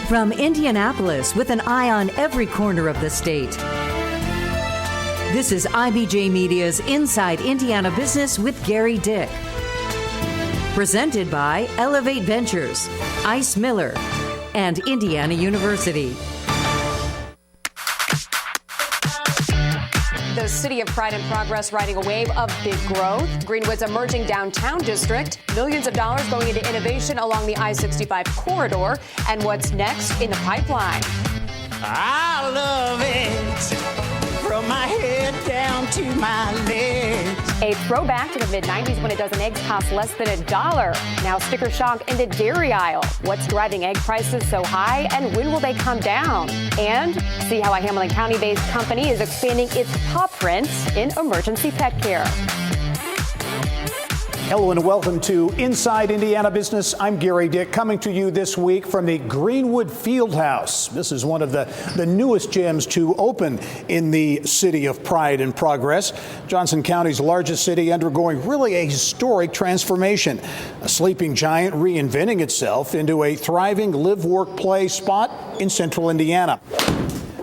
From Indianapolis, with an eye on every corner of the state, this is IBJ Media's Inside Indiana Business with Gary Dick. Presented by Elevate Ventures, Ice Miller, and Indiana University. The city of Pride and Progress riding a wave of big growth. Greenwood's emerging downtown district. Millions of dollars going into innovation along the I-65 corridor. And what's next in the pipeline? I love it from my head down to my legs. A throwback to the mid-90s when a dozen eggs cost less than $1. Now sticker shock in the dairy aisle. What's driving egg prices so high, and when will they come down? And see how a Hamilton County-based company is expanding its pawprint in emergency pet care. Hello and welcome to Inside Indiana Business. I'm Gary Dick, coming to you this week from the Greenwood Fieldhouse. This is one of the newest gyms to open in the city of Pride and Progress. Johnson County's largest city undergoing really a historic transformation. A sleeping giant reinventing itself into a thriving live, work, play spot in central Indiana.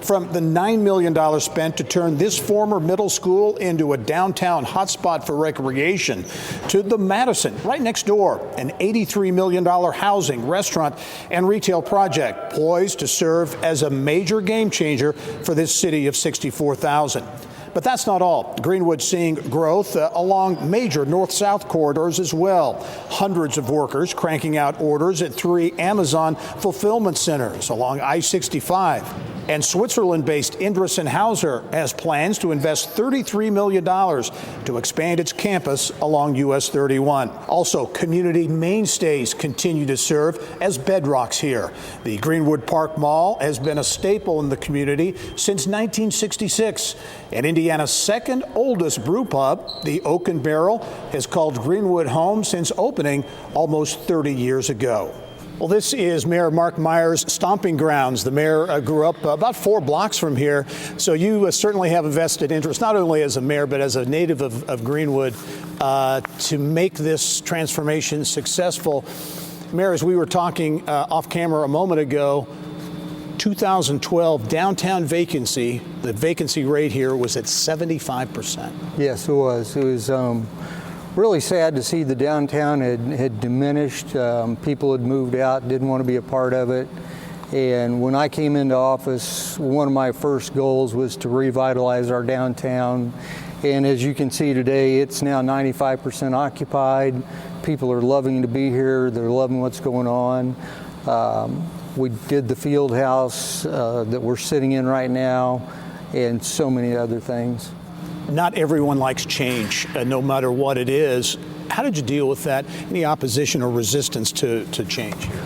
From the $9 million spent to turn this former middle school into a downtown hotspot for recreation, to the Madison right next door, an $83 million housing, restaurant, and retail project poised to serve as a major game changer for this city of 64,000. But that's not all. Greenwood's seeing growth along major north-south corridors as well. Hundreds of workers cranking out orders at 3 Amazon fulfillment centers along I-65. And Switzerland-based Indris & Hauser has plans to invest $33 million to expand its campus along US 31. Also, community mainstays continue to serve as bedrocks here. The Greenwood Park Mall has been a staple in the community since 1966. And Indiana's second oldest brew pub, the Oak and Barrel, has called Greenwood home since opening almost 30 years ago. Well, this is Mayor Mark Meyer's stomping grounds. The mayor grew up about 4 blocks from here, so you certainly have a vested interest, not only as a mayor, but as a native of Greenwood, to make this transformation successful. Mayor, as we were talking off camera a moment ago, 2012 downtown vacancy, the vacancy rate here was at 75%. Yes, it was. It was really sad to see the downtown had diminished. People had moved out, didn't want to be a part of it. And when I came into office, one of my first goals was to revitalize our downtown. And as you can see today, it's now 95% occupied. People are loving to be here. They're loving what's going on. We did the field house that we're sitting in right now, and so many other things. Not everyone likes change, no matter what it is. How did you deal with that? Any opposition or resistance to change here?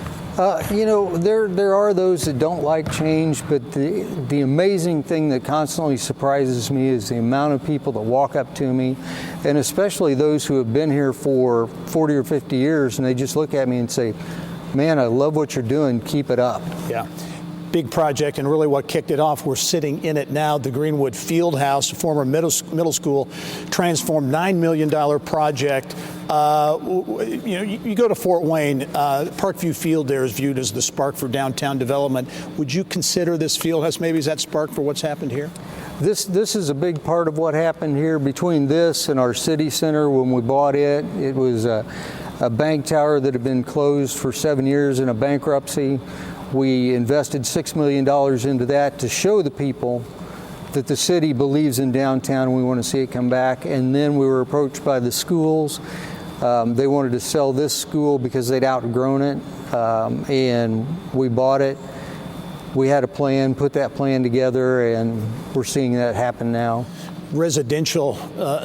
You know, there are those that don't like change, but the amazing thing that constantly surprises me is the amount of people that walk up to me, and especially those who have been here for 40 or 50 years, and they just look at me and say, "Man, I love what you're doing, keep it up." Yeah. Big project, and really what kicked it off, we're sitting in it now, the Greenwood Fieldhouse, former middle school, transformed $9 million project. You go to Fort Wayne, Parkview Field there is viewed as the spark for downtown development. Would you consider this fieldhouse maybe as that spark for what's happened here? This is a big part of what happened here. Between this and our city center, when we bought it, it was a bank tower that had been closed for 7 years in a bankruptcy. We invested $6 million into that to show the people that the city believes in downtown and we want to see it come back. And then we were approached by the schools. They wanted to sell this school because they'd outgrown it, and we bought it. We had a plan, put that plan together, and we're seeing that happen now. Residential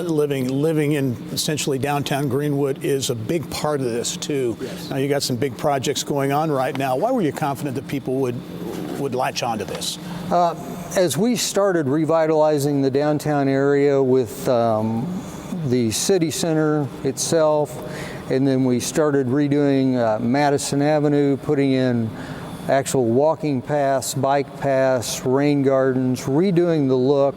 living in essentially downtown Greenwood is a big part of this too. Yes. Now you got some big projects going on right now. Why were you confident that people would latch onto this? As we started revitalizing the downtown area with the city center itself, and then we started redoing Madison Avenue, putting in actual walking paths, bike paths, rain gardens, redoing the look,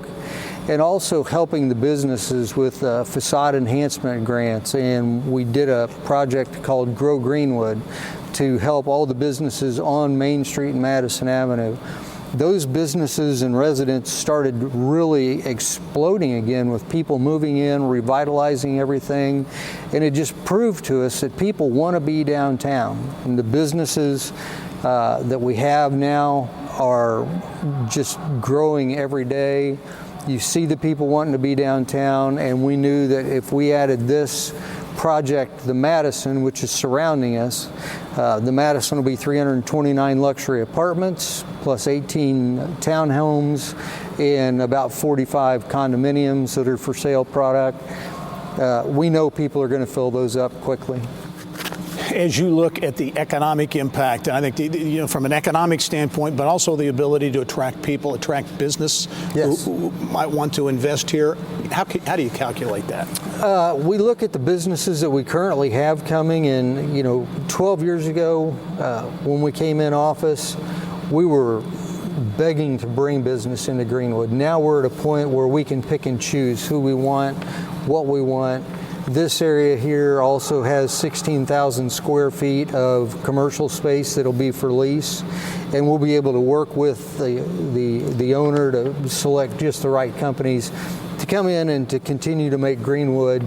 and also helping the businesses with facade enhancement grants. And we did a project called Grow Greenwood to help all the businesses on Main Street and Madison Avenue. Those businesses and residents started really exploding again with people moving in, revitalizing everything, and it just proved to us that people want to be downtown. And the businesses that we have now are just growing every day. You see the people wanting to be downtown, and we knew that if we added this project, the Madison, which is surrounding us, the Madison will be 329 luxury apartments, plus 18 townhomes, and about 45 condominiums that are for sale product. We know people are going to fill those up quickly. As you look at the economic impact, and I think from an economic standpoint, but also the ability to attract people, attract business who might want to invest here, how do you calculate that? We look at the businesses that we currently have coming, and 12 years ago, when we came in office, we were begging to bring business into Greenwood. Now we're at a point where we can pick and choose who we want, what we want. This area here also has 16,000 square feet of commercial space that'll be for lease, and we'll be able to work with the owner to select just the right companies to come in and to continue to make Greenwood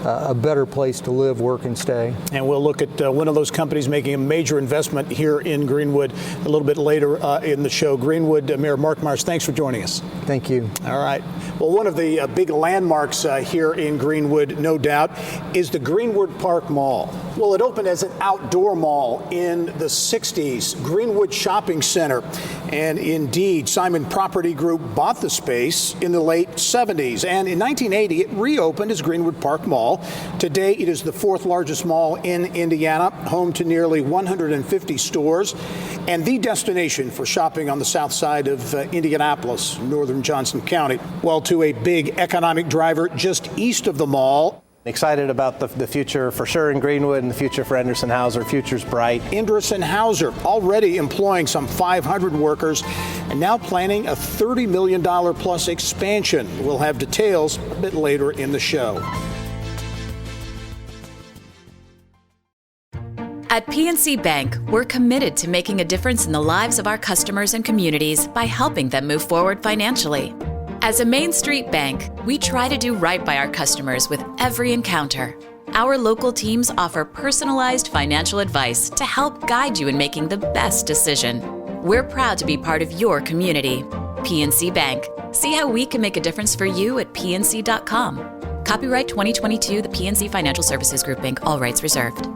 a better place to live, work, and stay. And we'll look at one of those companies making a major investment here in Greenwood a little bit later in the show. Greenwood Mayor Mark Mars, thanks for joining us. Thank you. All right. Well, one of the big landmarks here in Greenwood, no doubt, is the Greenwood Park Mall. Well, it opened as an outdoor mall in the 60s, Greenwood Shopping Center. And indeed, Simon Property Group bought the space in the late 70s. And in 1980, it reopened as Greenwood Park Mall. Today, it is the fourth largest mall in Indiana, home to nearly 150 stores, and the destination for shopping on the south side of Indianapolis, northern Johnson County. Well, to a big economic driver just east of the mall. Excited about the future for sure in Greenwood and the future for Endress & Hauser. Future's bright. Endress & Hauser already employing some 500 workers and now planning a $30 million plus expansion. We'll have details a bit later in the show. At PNC Bank, we're committed to making a difference in the lives of our customers and communities by helping them move forward financially. As a Main Street bank, we try to do right by our customers with every encounter. Our local teams offer personalized financial advice to help guide you in making the best decision. We're proud to be part of your community. PNC Bank. See how we can make a difference for you at pnc.com. Copyright 2022, the PNC Financial Services Group, Inc., all rights reserved.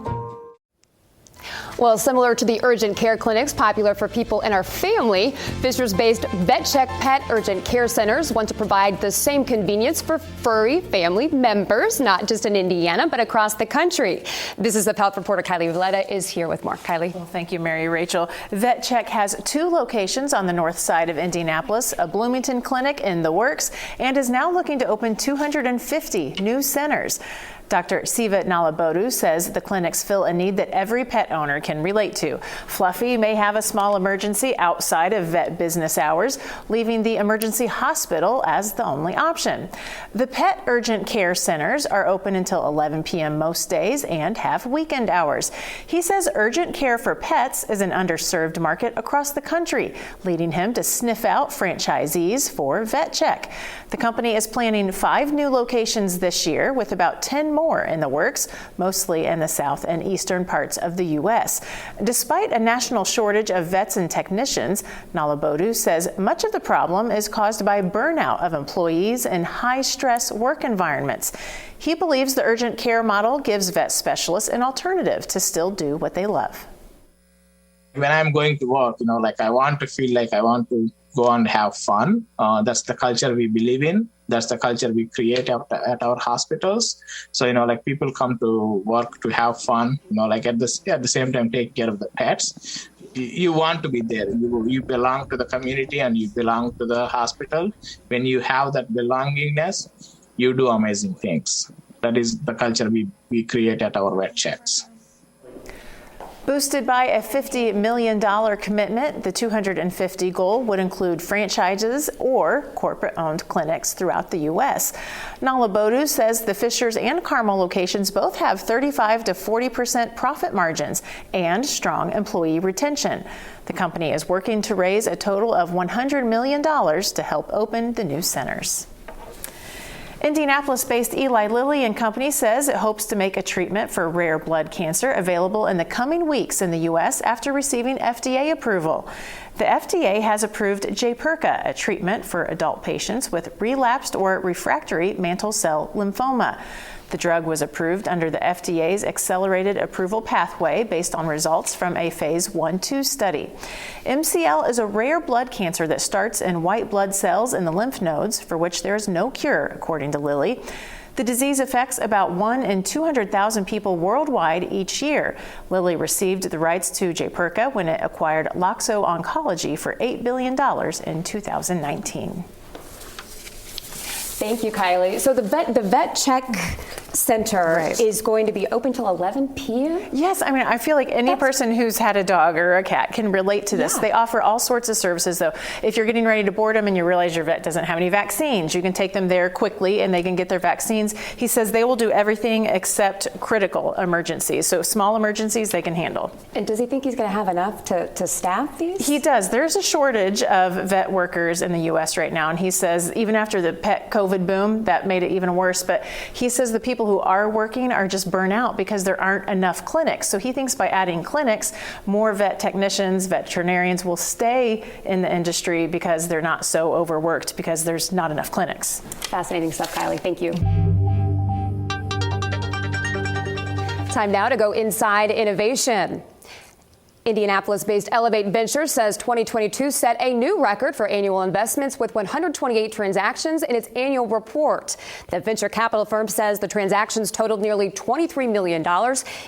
Well, similar to the urgent care clinics popular for people in our family, Fishers-based VetCheck Pet Urgent Care Centers want to provide the same convenience for furry family members, not just in Indiana, but across the country. This is the health reporter Kylie Valletta is here with more. Kylie. Well, thank you, Mary Rachel. VetCheck has 2 locations on the north side of Indianapolis, a Bloomington clinic in the works, and is now looking to open 250 new centers. Dr. Siva Nalabodu says the clinics fill a need that every pet owner can relate to. Fluffy may have a small emergency outside of vet business hours, leaving the emergency hospital as the only option. The pet urgent care centers are open until 11 p.m. most days and have weekend hours. He says urgent care for pets is an underserved market across the country, leading him to sniff out franchisees for VetCheck. The company is planning 5 new locations this year, with about 10 more in the works, mostly in the south and eastern parts of the U.S. Despite a national shortage of vets and technicians, Nalabodu says much of the problem is caused by burnout of employees in high-stress work environments. He believes the urgent care model gives vet specialists an alternative to still do what they love. When I'm going to work, I want to feel like I want to go and have fun. That's the culture we believe in. That's the culture we create at our hospitals. So, people come to work to have fun, at the same time take care of the pets. You want to be there. You belong to the community and you belong to the hospital. When you have that belongingness, you do amazing things. That is the culture we create at our vet checks. Boosted by a $50 million commitment, the 250 goal would include franchises or corporate-owned clinics throughout the U.S. Nala Bodu says the Fishers and Carmel locations both have 35 to 40% profit margins and strong employee retention. The company is working to raise a total of $100 million to help open the new centers. Indianapolis-based Eli Lilly and Company says it hopes to make a treatment for rare blood cancer available in the coming weeks in the U.S. after receiving FDA approval. The FDA has approved Jaypirca, a treatment for adult patients with relapsed or refractory mantle cell lymphoma. The drug was approved under the FDA's accelerated approval pathway based on results from a phase 1/2 study. MCL is a rare blood cancer that starts in white blood cells in the lymph nodes, for which there is no cure, according to Lilly. The disease affects about 1 in 200,000 people worldwide each year. Lilly received the rights to Jaypirca when it acquired Loxo Oncology for $8 billion in 2019. Thank you, Kylie. So the Vet Check Center is going to be open till 11 p.m.? Yes, I mean, I feel like any person who's had a dog or a cat can relate to this. Yeah. They offer all sorts of services, though. If you're getting ready to board them and you realize your vet doesn't have any vaccines, you can take them there quickly and they can get their vaccines. He says they will do everything except critical emergencies. So small emergencies they can handle. And does he think he's going to have enough to staff these? He does. There's a shortage of vet workers in the U.S. right now. And he says even after the pet COVID boom, that made it even worse. But he says the people who are working are just burnt out because there aren't enough clinics. So he thinks by adding clinics, more vet technicians, veterinarians will stay in the industry because they're not so overworked because there's not enough clinics. Fascinating stuff, Kylie. Thank you. Time now to go inside innovation. Indianapolis-based Elevate Ventures says 2022 set a new record for annual investments with 128 transactions in its annual report. The venture capital firm says the transactions totaled nearly $23 million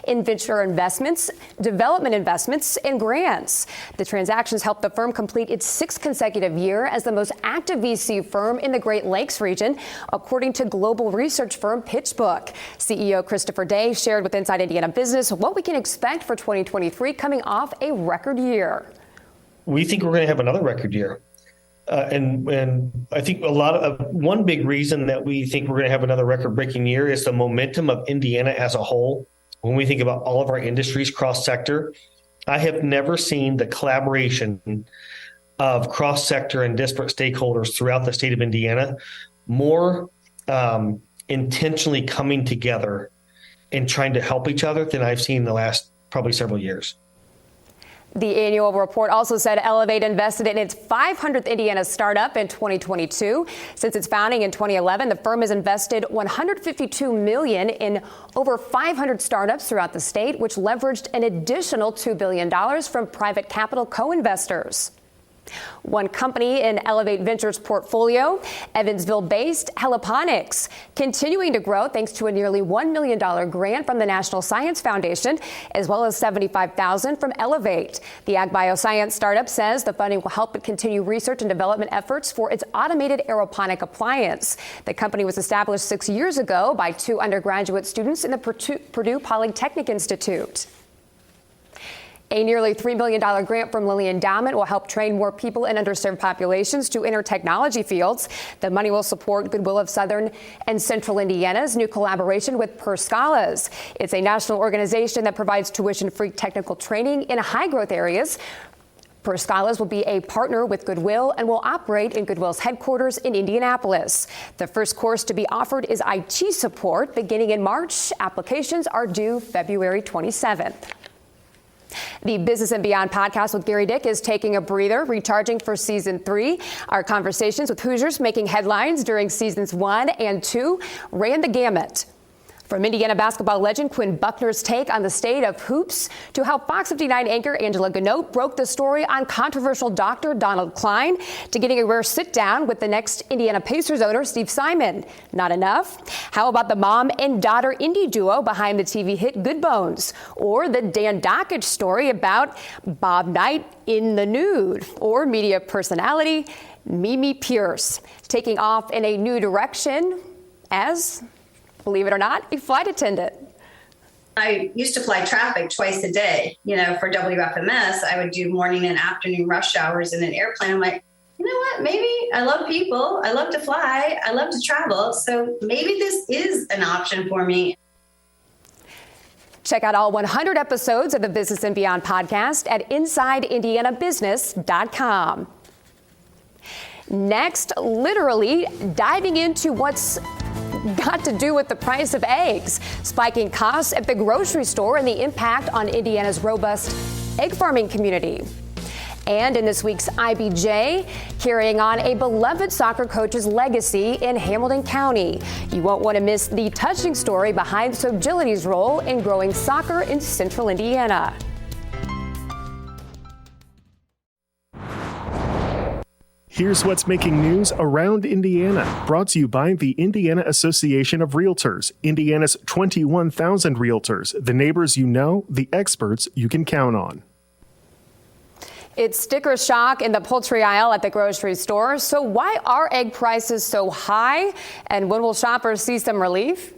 in venture investments, development investments, and grants. The transactions helped the firm complete its 6th consecutive year as the most active VC firm in the Great Lakes region, according to global research firm PitchBook. CEO Christopher Day shared with Inside Indiana Business what we can expect for 2023 coming off a record year. We think we're going to have another record year. And I think one big reason that we think we're going to have another record-breaking year is the momentum of Indiana as a whole. When we think about all of our industries cross-sector, I have never seen the collaboration of cross-sector and disparate stakeholders throughout the state of Indiana more intentionally coming together and trying to help each other than I've seen the last probably several years. The annual report also said Elevate invested in its 500th Indiana startup in 2022. Since its founding in 2011, the firm has invested $152 million in over 500 startups throughout the state, which leveraged an additional $2 billion from private capital co-investors. One company in Elevate Ventures' portfolio, Evansville-based Heliponics, continuing to grow thanks to a nearly $1 million grant from the National Science Foundation, as well as $75,000 from Elevate. The ag bioscience startup says the funding will help it continue research and development efforts for its automated aeroponic appliance. The company was established 6 years ago by 2 undergraduate students in the Purdue Polytechnic Institute. A nearly $3 million grant from Lilly Endowment will help train more people in underserved populations to enter technology fields. The money will support Goodwill of Southern and Central Indiana's new collaboration with Per Scholars. It's a national organization that provides tuition-free technical training in high-growth areas. Per Scholars will be a partner with Goodwill and will operate in Goodwill's headquarters in Indianapolis. The first course to be offered is IT support beginning in March. Applications are due February 27th. The Business and Beyond podcast with Gary Dick is taking a breather, recharging for season 3. Our conversations with Hoosiers making headlines during seasons 1 and 2 ran the gamut. From Indiana basketball legend Quinn Buckner's take on the state of hoops to how Fox 59 anchor Angela Ganote broke the story on controversial Dr. Donald Klein to getting a rare sit-down with the next Indiana Pacers owner Steve Simon. Not enough? How about the mom and daughter indie duo behind the TV hit Good Bones? Or the Dan Dockage story about Bob Knight in the nude? Or media personality Mimi Pierce taking off in a new direction as, believe it or not, a flight attendant. I used to fly traffic twice a day. For WFMS, I would do morning and afternoon rush hours in an airplane. I'm like, you know what? Maybe I love people. I love to fly. I love to travel. So maybe this is an option for me. Check out all 100 episodes of the Business and Beyond podcast at InsideIndianaBusiness.com. Next, literally diving into what's got to do with the price of eggs, spiking costs at the grocery store, and the impact on Indiana's robust egg farming community. And in this week's IBJ, carrying on a beloved soccer coach's legacy in Hamilton County. You won't want to miss the touching story behind Sogility's role in growing soccer in central Indiana. Here's what's making news around Indiana, brought to you by the Indiana Association of Realtors, Indiana's 21,000 realtors, the neighbors you know, the experts you can count on. It's sticker shock in the poultry aisle at the grocery store. So why are egg prices so high? And when will shoppers see some relief?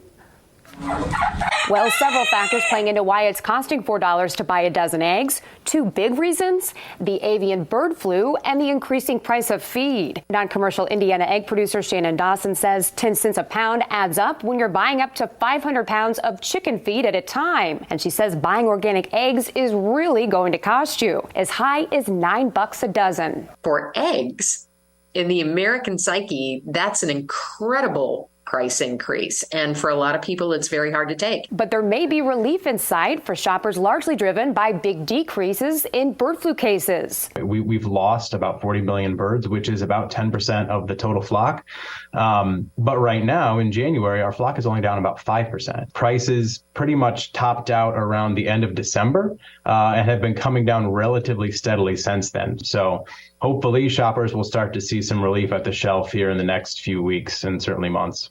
Well, several factors playing into why it's costing $4 to buy a dozen eggs. Two big reasons: the avian bird flu and the increasing price of feed. Non-commercial Indiana egg producer Shannon Dawson says 10 cents a pound adds up when you're buying up to 500 pounds of chicken feed at a time. And she says buying organic eggs is really going to cost you as high as $9 a dozen. For eggs, in the American psyche, that's an incredible price increase. And for a lot of people, it's very hard to take. But there may be relief in sight for shoppers largely driven by big decreases in bird flu cases. We've lost about 40 million birds, which is about 10% of the total flock. But right now in January, our flock is only down about 5%. Prices pretty much topped out around the end of December and have been coming down relatively steadily since then. So hopefully shoppers will start to see some relief at the shelf here in the next few weeks and certainly months.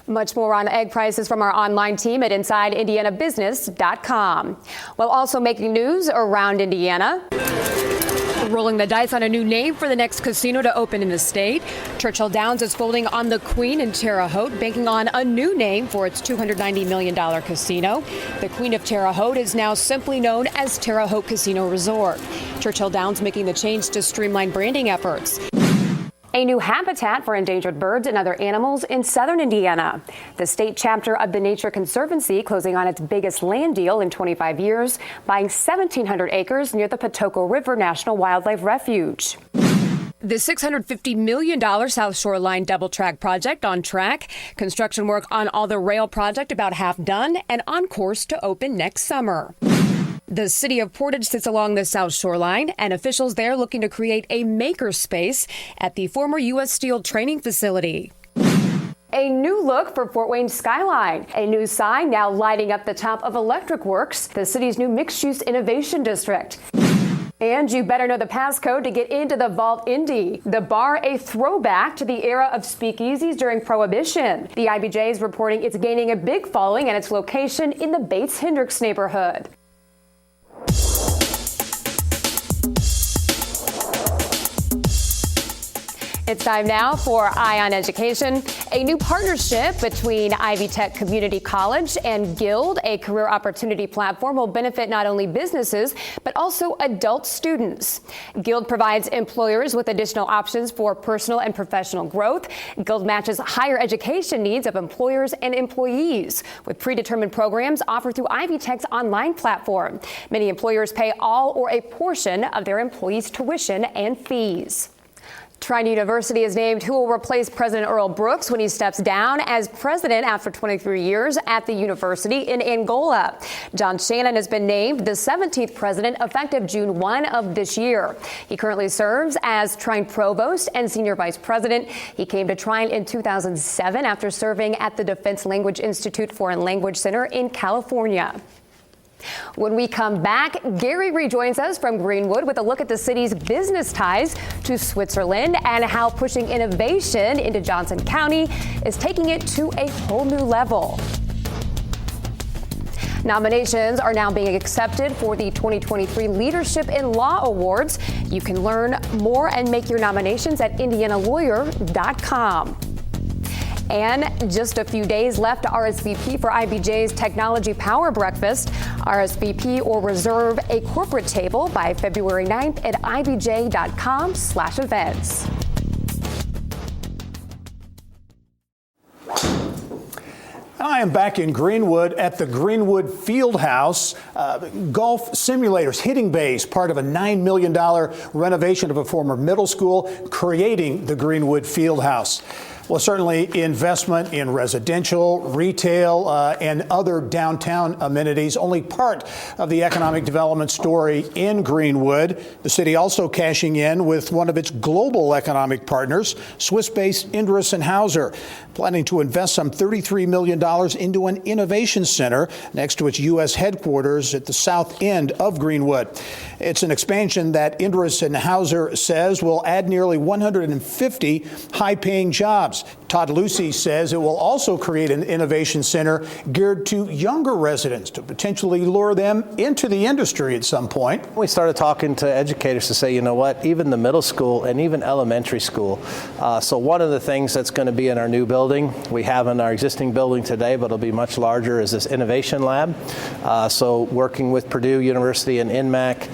Much more on egg prices from our online team at InsideIndianaBusiness.com. While also making news around Indiana. Rolling the dice on a new name for the next casino to open in the state. Churchill Downs is folding on the Queen in Terre Haute, banking on a new name for its $290 million casino. The Queen of Terre Haute is now simply known as Terre Haute Casino Resort. Churchill Downs making the change to streamline branding efforts. A new habitat for endangered birds and other animals in southern Indiana. The state chapter of the Nature Conservancy closing on its biggest land deal in 25 years, buying 1,700 acres near the Patoka River National Wildlife Refuge. The $650 million South Shoreline double track project on track. Construction work on all the rail project about half done and on course to open next summer. The city of Portage sits along the South Shoreline, and officials there looking to create a maker space at the former U.S. Steel training facility. A new look for Fort Wayne skyline. A new sign now lighting up the top of Electric Works, the city's new mixed-use innovation district. And you better know the passcode to get into the Vault Indy, the bar a throwback to the era of speakeasies during Prohibition. The IBJ is reporting it's gaining a big following at its location in the Bates-Hendricks neighborhood. It's time now for Eye on Education, a new partnership between Ivy Tech Community College and Guild, a career opportunity platform, will benefit not only businesses, but also adult students. Guild provides employers with additional options for personal and professional growth. Guild matches higher education needs of employers and employees with predetermined programs offered through Ivy Tech's online platform. Many employers pay all or a portion of their employees' tuition and fees. Trine University has named who will replace President Earl Brooks when he steps down as president after 23 years at the university in Angola. John Shannon has been named the 17th president effective June 1 of this year. He currently serves as Trine Provost and Senior Vice President. He came to Trine in 2007 after serving at the Defense Language Institute Foreign Language Center in California. When we come back, Gary rejoins us from Greenwood with a look at the city's business ties to Switzerland and how pushing innovation into Johnson County is taking it to a whole new level. Nominations are now being accepted for the 2023 Leadership in Law Awards. You can learn more and make your nominations at indianalawyer.com. And just a few days left to RSVP for IBJ's Technology Power Breakfast. RSVP or reserve a corporate table by February 9th at ibj.com/events. I am back in Greenwood at the Greenwood Fieldhouse. Golf simulators, hitting bays, part of a $9 million renovation of a former middle school, creating the Greenwood Fieldhouse. Well, certainly investment in residential, retail, and other downtown amenities, only part of the economic development story in Greenwood. The city also cashing in with one of its global economic partners, Swiss-based Inderes & Hauser, planning to invest some $33 million into an innovation center next to its U.S. headquarters at the south end of Greenwood. It's an expansion that Inderes & Hauser says will add nearly 150 high-paying jobs. Todd Lucy says it will also create an innovation center geared to younger residents to potentially lure them into the industry at some point. We started talking to educators to say, you know what, even the middle school and even elementary school. So one of the things that's going to be in our new building, we have in our existing building today, but it'll be much larger, is this innovation lab. So working with Purdue University and INMAC,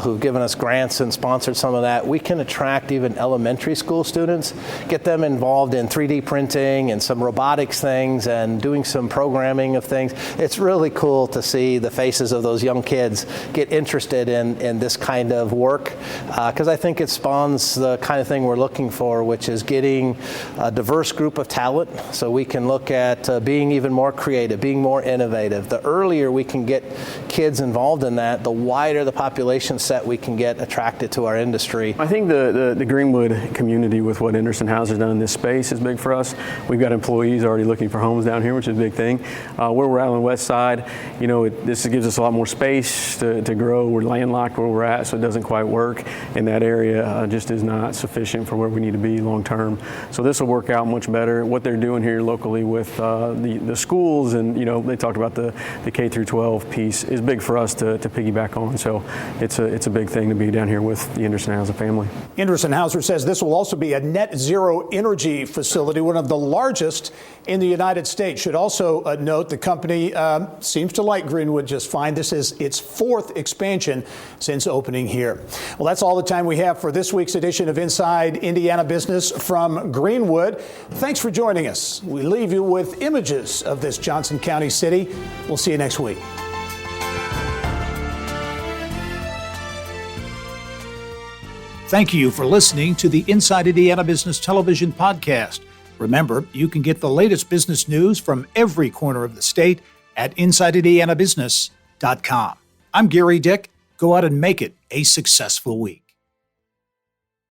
who've given us grants and sponsored some of that, we can attract even elementary school students, get them involved in 3D printing and some robotics things and doing some programming of things. It's really cool to see the faces of those young kids get interested in this kind of work, because I think it spawns the kind of thing we're looking for, which is getting a diverse group of talent so we can look at being even more creative, being more innovative. The earlier we can get kids involved in that, the wider the population set we can get attracted to our industry. I think the Greenwood community with what Inderes & Hauser has done in this space is big for us. We've got employees already looking for homes down here, which is a big thing. Where we're at on the west side, you know, this gives us a lot more space to grow. We're landlocked where we're at, so it doesn't quite work. And that area just is not sufficient for where we need to be long term. So this will work out much better. What they're doing here locally with the schools, and, you know, they talked about the K through 12 piece, is big for us to piggyback on. So it's a big thing to be down here with the Inderes & Hauser family. Inderes & Hauser says this will also be a net zero energy facility, one of the largest in the United States. Should also note the company seems to like Greenwood just fine. This is its fourth expansion since opening here. Well, that's all the time we have for this week's edition of Inside Indiana Business from Greenwood. Thanks for joining us. We leave you with images of this Johnson County city. We'll see you next week. Thank you for listening to the Inside Indiana Business Television podcast. Remember, you can get the latest business news from every corner of the state at InsideIndianaBusiness.com. I'm Gary Dick. Go out and make it a successful week.